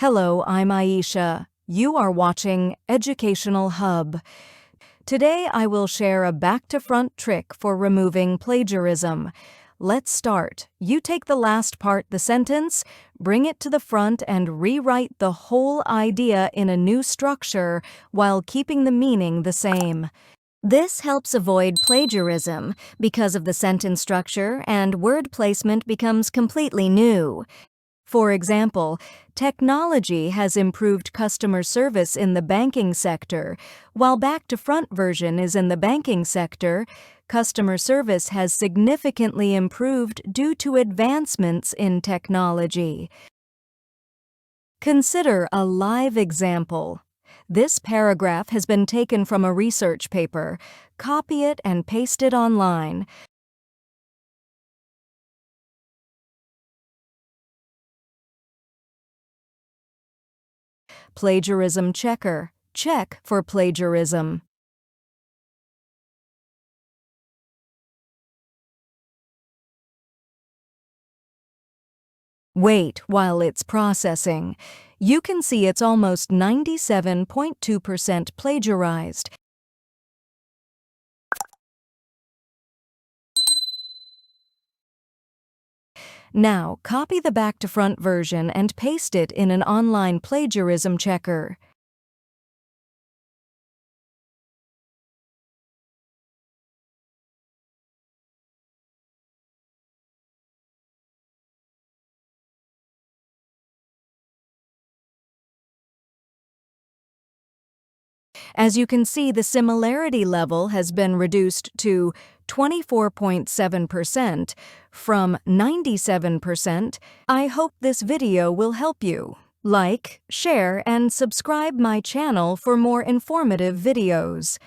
Hello, I'm Aisha. You are watching Educational Hub. Today I will share a back-to-front trick for removing plagiarism. Let's start. You take the last part, the sentence, bring it to the front and rewrite the whole idea in a new structure while keeping the meaning the same. This helps avoid plagiarism because of the sentence structure and word placement becomes completely new. For example, technology has improved customer service in the banking sector, while back-to-front version is in the banking sector. Customer service has significantly improved due to advancements in technology. Consider a live example. This paragraph has been taken from a research paper. Copy it and paste it online. Plagiarism checker. Check for plagiarism. Wait while it's processing. You can see it's almost 97.2% plagiarized. Now, copy the back-to-front version and paste it in an online plagiarism checker. As you can see, the similarity level has been reduced to 24.7% from 97%. I hope this video will help you. Like, share, and subscribe my channel for more informative videos.